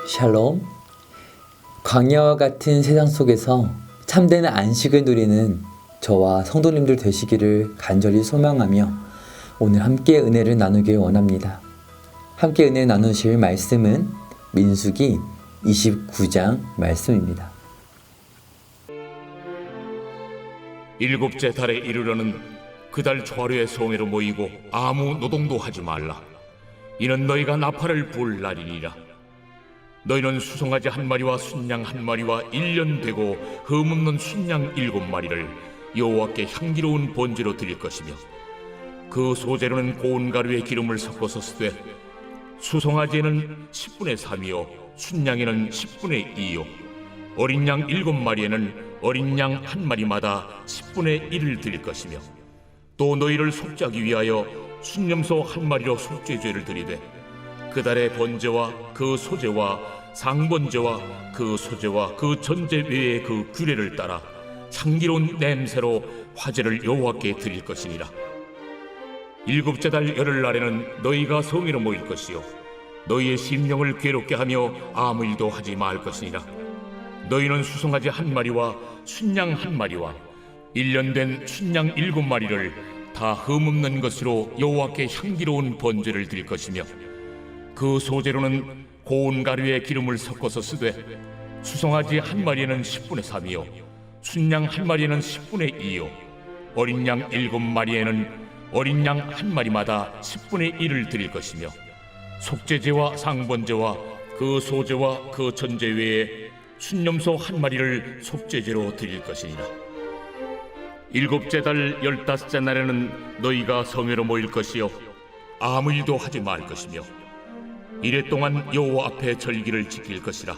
샬롬. 광야와 같은 세상 속에서 참된 안식을 누리는 저와 성도님들 되시기를 간절히 소망하며 오늘 함께 은혜를 나누길 원합니다. 함께 은혜 나누실 말씀은 민수기 29장 말씀입니다. 일곱째 달에 이르러는 그 달 초하루에 성회로 모이고 아무 노동도 하지 말라. 이는 너희가 나팔을 불 날이니라. 너희는 수송아지 한 마리와 순양 한 마리와 1년 되고 흠없는 순양 7마리를 여호와께 향기로운 번제로 드릴 것이며, 그 소재로는 고운 가루에 기름을 섞어서 쓰되 수송아지에는 10분의 3이요 순양에는 10분의 2요 어린 양 7마리에는 어린 양 한 마리마다 10분의 1을 드릴 것이며, 또 너희를 속죄하기 위하여 순념소 한 마리로 속죄죄를 드리되 그 달의 번제와 그 소제와 상번제와 그 소제와 그 전제 외의 그 규례를 따라 향기로운 냄새로 화제를 여호와께 드릴 것이니라. 일곱째 달 열흘날에는 너희가 성회로 모일 것이요 너희의 심령을 괴롭게 하며 아무 일도 하지 말 것이니라. 너희는 수송아지 한 마리와 순양 한 마리와 1년 된 순양 7마리를 다 흠없는 것으로 여호와께 향기로운 번제를 드릴 것이며, 그 소재로는 고운 가루에 기름을 섞어서 쓰되 수송아지 한 마리에는 10분의 3이요 순양 한 마리에는 10분의 2요 어린 양 7마리에는 어린 양 한 마리마다 10분의 1을 드릴 것이며, 속죄제와 상번제와 그 소제와 그 전제 외에 순념소 한 마리를 속죄제로 드릴 것이니라. 일곱째 달 15째 날에는 너희가 성회로 모일 것이요 아무 일도 하지 말 것이며, 이래 동안 여호와 앞에 절기를 지킬 것이라.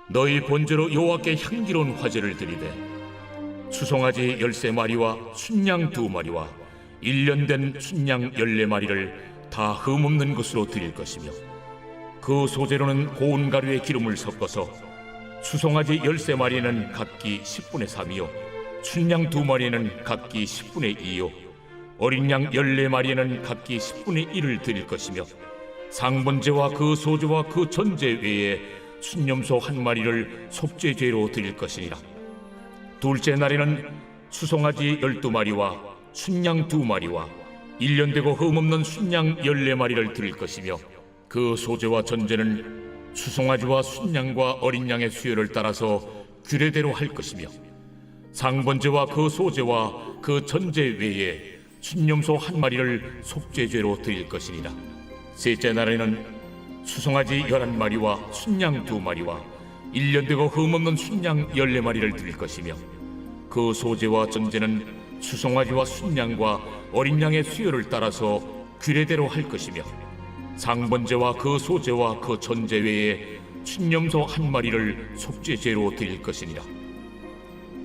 너희 번제로 여호와께 향기로운 화제를 드리되 수송아지 13마리와 순양 2마리와 1년 된 순양 14마리를 다 흠없는 것으로 드릴 것이며, 그 소재로는 고운 가루에 기름을 섞어서 수송아지 13마리에는 각기 10분의 3이요 순양 2마리에는 각기 10분의 2요 어린 양 14마리에는 각기 10분의 1을 드릴 것이며, 상번제와 그 소제와 그 전제 외에 순념소 한 마리를 속죄죄로 드릴 것이니라. 둘째 날에는 수송아지 12마리와 순양 2마리와 1년 되고 흠없는 순양 14마리를 드릴 것이며, 그 소제와 전제는 수송아지와 순양과 어린 양의 수요를 따라서 규례대로 할 것이며, 상번제와 그 소제와 그 전제 외에 순념소 한 마리를 속죄죄로 드릴 것이니라. 셋째 날에는 수송아지 11마리와 순양 2마리와 1년 되고 흠없는 순양 14마리를 드릴 것이며, 그 소제와 전제는 수송아지와 순양과 어린 양의 수요를 따라서 규례대로 할 것이며, 상번제와 그 소제와 그 전제 외에 순념소 한 마리를 속죄죄로 드릴 것이니라.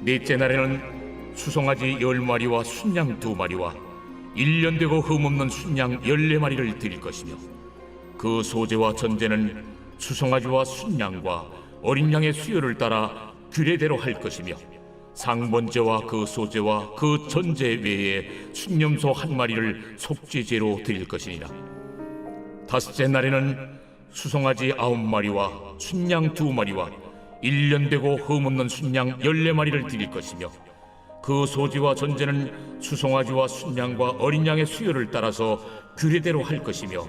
넷째 날에는 수송아지 10마리와 순양 2마리와 1년 되고 흠없는 순양 14마리를 드릴 것이며, 그 소제와 전제는 수송아지와 순양과 어린 양의 수요를 따라 규례대로 할 것이며, 상번제와 그 소제와 그 전제 외에 순념소 한 마리를 속죄죄로 드릴 것이니라. 다섯째 날에는 수송아지 9마리와 순양 2마리와 1년 되고 흠없는 순양 14마리를 드릴 것이며, 그 소지와 전제는 수송아지와 순양과 어린 양의 수요를 따라서 규례대로 할 것이며,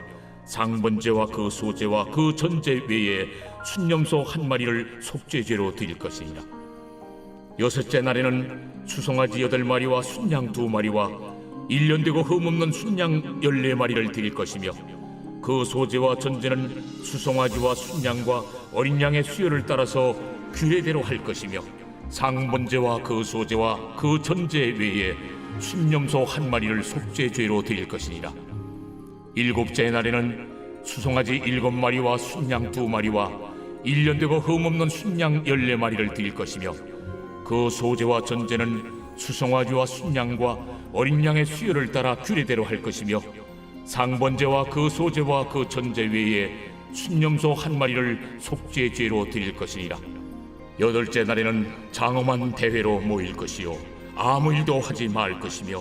상번제와 그 소제와 그 전제 외에 순념소 한 마리를 속죄죄로 드릴 것이니라. 여섯째 날에는 수송아지 8마리와 순양 2마리와 1년 되고 흠없는 순양 14마리를 드릴 것이며, 그 소제와 전제는 수송아지와 순양과 어린 양의 수요를 따라서 규례대로 할 것이며, 상번제와 그 소제와 그 전제 외에 순념소 한 마리를 속죄죄로 드릴 것이니라. 일곱째 날에는 수송아지 7마리와 순양 2마리와 1년 되고 흠없는 순양 14마리를 드릴 것이며, 그 소제와 전제는 수송아지와 순양과 어린 양의 수요를 따라 규례대로 할 것이며, 상번제와 그 소제와 그 전제 외에 순념소 한 마리를 속죄죄로 드릴 것이니라. 여덟째 날에는 장엄한 대회로 모일 것이요 아무 일도 하지 말 것이며,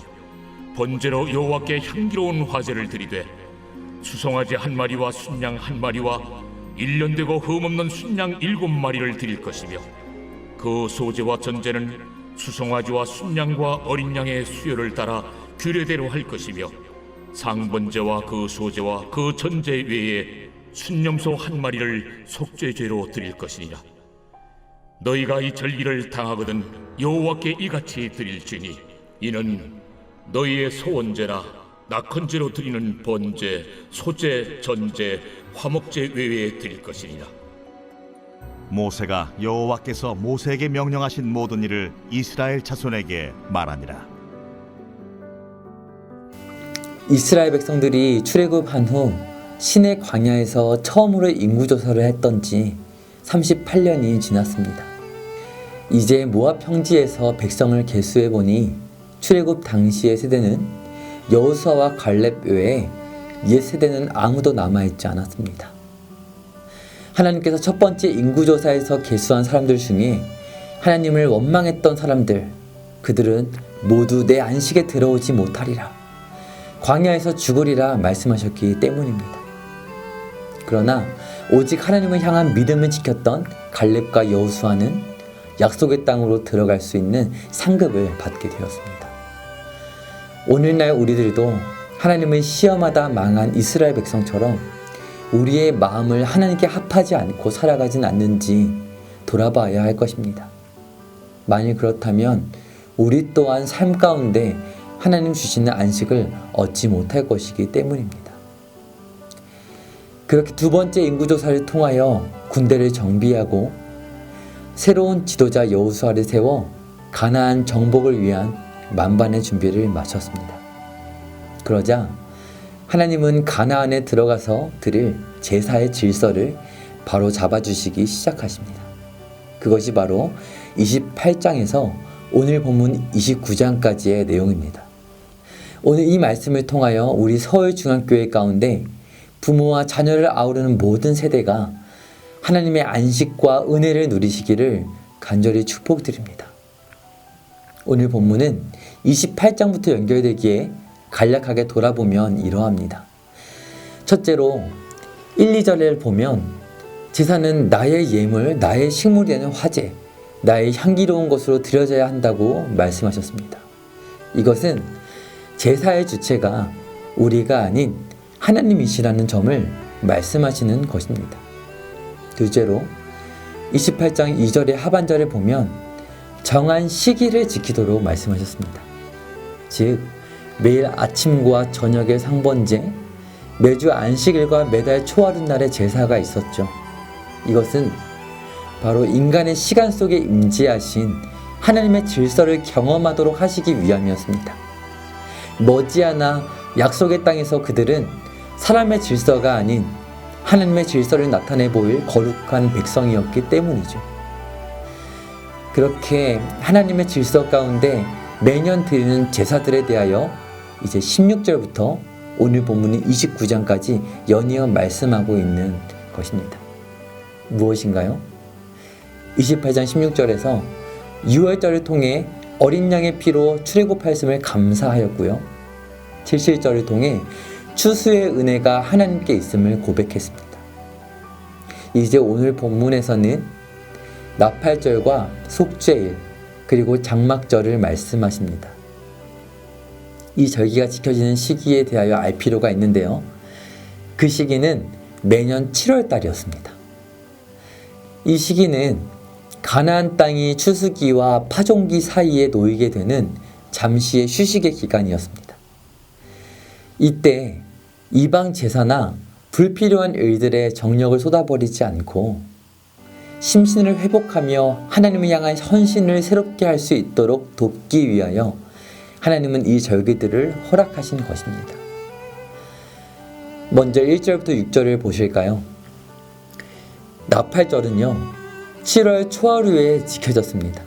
번제로 여호와께 향기로운 화제를 드리되 수송아지 한 마리와 순양 한 마리와 일련되고 흠없는 순양 7마리를 드릴 것이며 그 소제와 전제는 수송아지와 순양과 어린 양의 수요를 따라 규례대로 할 것이며 상번제와 그 소제와 그 전제 외에 순념소 1마리를 속죄죄로 드릴 것이니라. 너희가 이 절기를 당하거든 여호와께 이같이 드릴지니 이는 너희의 소원제나 낙헌제로 드리는 번제, 소제, 전제, 화목제 외에 드릴 것이니라. 모세가 여호와께서 모세에게 명령하신 모든 일을 이스라엘 자손에게 말하니라. 이스라엘 백성들이 출애굽한 후 시내 광야에서 처음으로 인구조사를 했던 지 38년이 지났습니다. 이제 모압 평지에서 백성을 계수해보니 출애굽 당시의 세대는 여호수아와 갈렙 외에 옛 세대는 아무도 남아있지 않았습니다. 하나님께서 첫 번째 인구조사에서 계수한 사람들 중에 하나님을 원망했던 사람들, 그들은 모두 내 안식에 들어오지 못하리라, 광야에서 죽으리라 말씀하셨기 때문입니다. 그러나 오직 하나님을 향한 믿음을 지켰던 갈렙과 여호수아는 약속의 땅으로 들어갈 수 있는 상급을 받게 되었습니다. 오늘날 우리들도 하나님을 시험하다 망한 이스라엘 백성처럼 우리의 마음을 하나님께 합하지 않고 살아가진 않는지 돌아봐야 할 것입니다. 만일 그렇다면 우리 또한 삶 가운데 하나님 주시는 안식을 얻지 못할 것이기 때문입니다. 그렇게 두 번째 인구조사를 통하여 군대를 정비하고 새로운 지도자 여호수아를 세워 가나안 정복을 위한 만반의 준비를 마쳤습니다. 그러자 하나님은 가나안에 들어가서 드릴 제사의 질서를 바로 잡아주시기 시작하십니다. 그것이 바로 28장에서 오늘 본문 29장까지의 내용입니다. 오늘 이 말씀을 통하여 우리 서울중앙교회 가운데 부모와 자녀를 아우르는 모든 세대가 하나님의 안식과 은혜를 누리시기를 간절히 축복드립니다. 오늘 본문은 28장부터 연결되기에 간략하게 돌아보면 이러합니다. 첫째로 1, 2절을 보면 제사는 나의 예물, 나의 식물이 되는 화제, 나의 향기로운 것으로 드려져야 한다고 말씀하셨습니다. 이것은 제사의 주체가 우리가 아닌 하나님이시라는 점을 말씀하시는 것입니다. 둘째로 28장 2절의 하반절을 보면 정한 시기를 지키도록 말씀하셨습니다. 즉 매일 아침과 저녁의 상번제, 매주 안식일과 매달 초하룻날의 제사가 있었죠. 이것은 바로 인간의 시간 속에 임재하신 하나님의 질서를 경험하도록 하시기 위함이었습니다. 머지않아 약속의 땅에서 그들은 사람의 질서가 아닌 하나님의 질서를 나타내 보일 거룩한 백성이었기 때문이죠. 그렇게 하나님의 질서 가운데 매년 드리는 제사들에 대하여 이제 16절부터 오늘 본문인 29장까지 연이어 말씀하고 있는 것입니다. 무엇인가요? 28장 16절에서 유월절을 통해 어린 양의 피로 출애굽하였음을 감사하였고요. 7절을 통해 추수의 은혜가 하나님께 있음을 고백했습니다. 이제 오늘 본문에서는 나팔절과 속죄일 그리고 장막절을 말씀하십니다. 이 절기가 지켜지는 시기에 대하여 알 필요가 있는데요. 그 시기는 매년 7월 달이었습니다. 이 시기는 가나안 땅이 추수기와 파종기 사이에 놓이게 되는 잠시의 휴식의 기간이었습니다. 이때 이방 제사나 불필요한 일들에 정력을 쏟아버리지 않고 심신을 회복하며 하나님을 향한 헌신을 새롭게 할 수 있도록 돕기 위하여 하나님은 이 절기들을 허락하신 것입니다. 먼저 1절부터 6절을 보실까요? 나팔절은요 7월 초하루에 지켜졌습니다.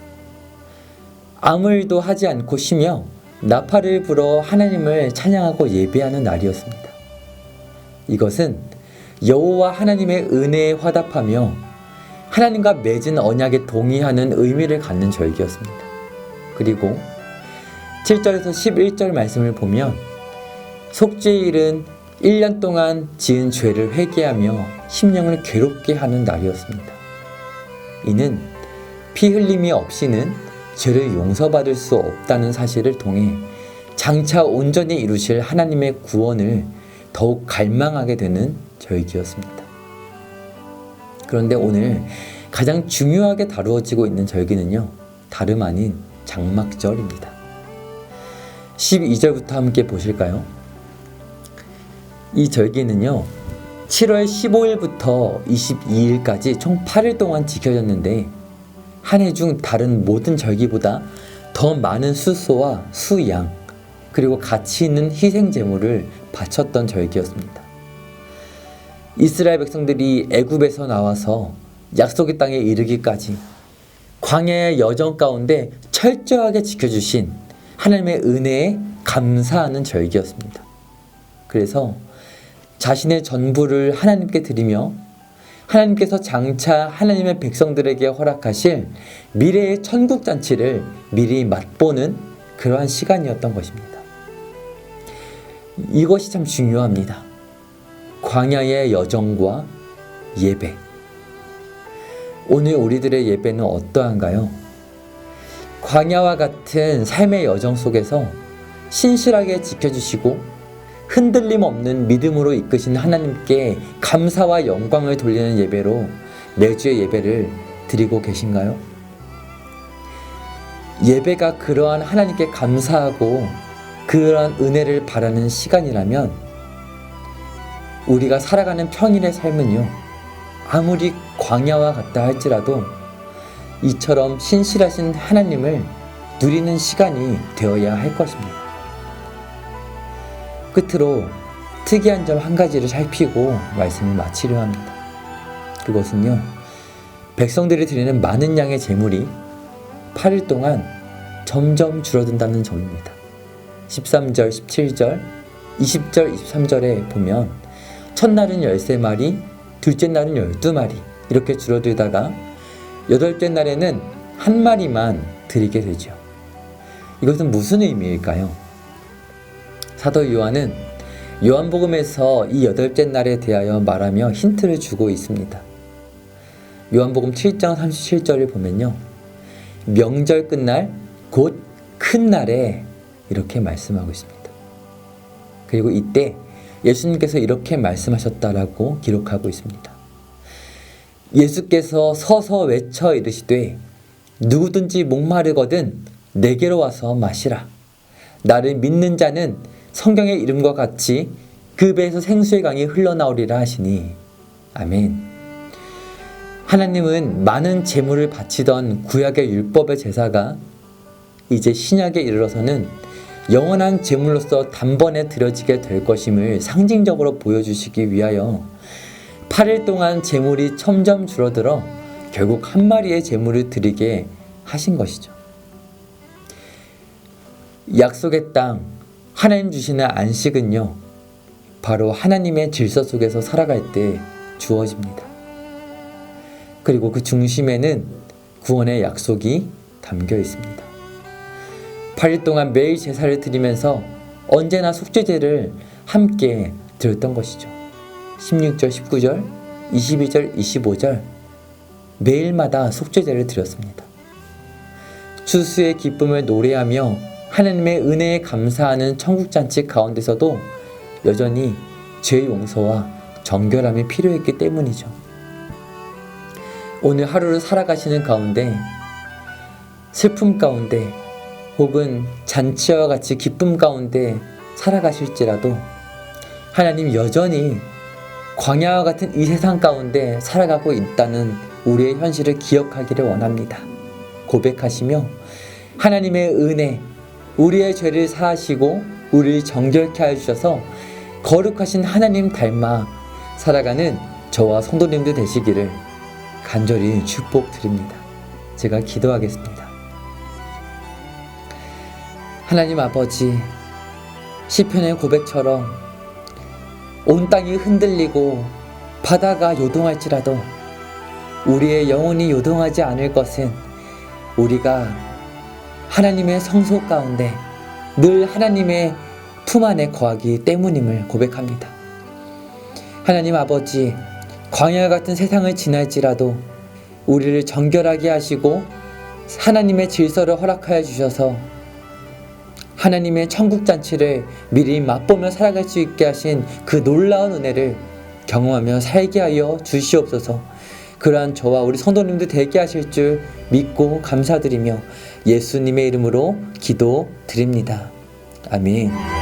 아무 일도 하지 않고 쉬며 나팔을 불어 하나님을 찬양하고 예배하는 날이었습니다. 이것은 여호와 하나님의 은혜에 화답하며 하나님과 맺은 언약에 동의하는 의미를 갖는 절기였습니다. 그리고 7절에서 11절 말씀을 보면 속죄일은 1년 동안 지은 죄를 회개하며 심령을 괴롭게 하는 날이었습니다. 이는 피 흘림이 없이는 죄를 용서받을 수 없다는 사실을 통해 장차 온전히 이루실 하나님의 구원을 더욱 갈망하게 되는 절기였습니다. 그런데 오늘 가장 중요하게 다루어지고 있는 절기는요, 다름 아닌 장막절입니다. 12절부터 함께 보실까요? 이 절기는요, 7월 15일부터 22일까지 총 8일 동안 지켜졌는데 한 해 중 다른 모든 절기보다 더 많은 수소와 수양, 그리고 가치 있는 희생 제물을 바쳤던 절기였습니다. 이스라엘 백성들이 애굽에서 나와서 약속의 땅에 이르기까지 광야의 여정 가운데 철저하게 지켜주신 하나님의 은혜에 감사하는 절기였습니다. 그래서 자신의 전부를 하나님께 드리며 하나님께서 장차 하나님의 백성들에게 허락하실 미래의 천국잔치를 미리 맛보는 그러한 시간이었던 것입니다. 이것이 참 중요합니다. 광야의 여정과 예배. 오늘 우리들의 예배는 어떠한가요? 광야와 같은 삶의 여정 속에서 신실하게 지켜주시고 흔들림 없는 믿음으로 이끄신 하나님께 감사와 영광을 돌리는 예배로 매주의 예배를 드리고 계신가요? 예배가 그러한 하나님께 감사하고 그러한 은혜를 바라는 시간이라면 우리가 살아가는 평일의 삶은요, 아무리 광야와 같다 할지라도 이처럼 신실하신 하나님을 누리는 시간이 되어야 할 것입니다. 끝으로 특이한 점 한 가지를 살피고 말씀을 마치려 합니다. 그것은요, 백성들이 드리는 많은 양의 제물이 8일 동안 점점 줄어든다는 점입니다. 13절, 17절, 20절, 23절에 보면 첫날은 13마리, 둘째 날은 12마리 이렇게 줄어들다가 여덟째 날에는 한 마리만 드리게 되죠. 이것은 무슨 의미일까요? 사도 요한은 요한복음에서 이 여덟째 날에 대하여 말하며 힌트를 주고 있습니다. 요한복음 7장 37절을 보면요, 명절 끝날 곧 큰 날에 이렇게 말씀하고 있습니다. 그리고 이때 예수님께서 이렇게 말씀하셨다라고 기록하고 있습니다. 예수께서 서서 외쳐 이르시되 누구든지 목마르거든 내게로 와서 마시라. 나를 믿는 자는 성경의 이름과 같이 그 배에서 생수의 강이 흘러나오리라 하시니. 아멘. 하나님은 많은 제물을 바치던 구약의 율법의 제사가 이제 신약에 이르러서는 영원한 제물로서 단번에 드려지게 될 것임을 상징적으로 보여주시기 위하여 8일 동안 제물이 점점 줄어들어 결국 한 마리의 제물을 드리게 하신 것이죠. 약속의 땅, 하나님 주시는 안식은요, 바로 하나님의 질서 속에서 살아갈 때 주어집니다. 그리고 그 중심에는 구원의 약속이 담겨 있습니다. 8일 동안 매일 제사를 드리면서 언제나 속죄제를 함께 드렸던 것이죠. 16절, 19절, 22절, 25절 매일마다 속죄제를 드렸습니다. 추수의 기쁨을 노래하며 하나님의 은혜에 감사하는 천국잔치 가운데서도 여전히 죄 용서와 정결함이 필요했기 때문이죠. 오늘 하루를 살아가시는 가운데 슬픔 가운데 혹은 잔치와 같이 기쁨 가운데 살아가실지라도 하나님 여전히 광야와 같은 이 세상 가운데 살아가고 있다는 우리의 현실을 기억하기를 원합니다. 고백하시며 하나님의 은혜, 우리의 죄를 사하시고 우리를 정결케 하셔서 거룩하신 하나님 닮아 살아가는 저와 성도님들 되시기를 간절히 축복드립니다. 제가 기도하겠습니다. 하나님 아버지, 시편의 고백처럼 온 땅이 흔들리고 바다가 요동할지라도 우리의 영혼이 요동하지 않을 것은 우리가 하나님의 성소 가운데 늘 하나님의 품 안에 거하기 때문임을 고백합니다. 하나님 아버지, 광야 같은 세상을 지날지라도 우리를 정결하게 하시고 하나님의 질서를 허락하여 주셔서 하나님의 천국 잔치를 미리 맛보며 살아갈 수 있게 하신 그 놀라운 은혜를 경험하며 살게 하여 주시옵소서. 그러한 저와 우리 성도님들 되게 하실 줄 믿고 감사드리며 예수님의 이름으로 기도드립니다. 아멘.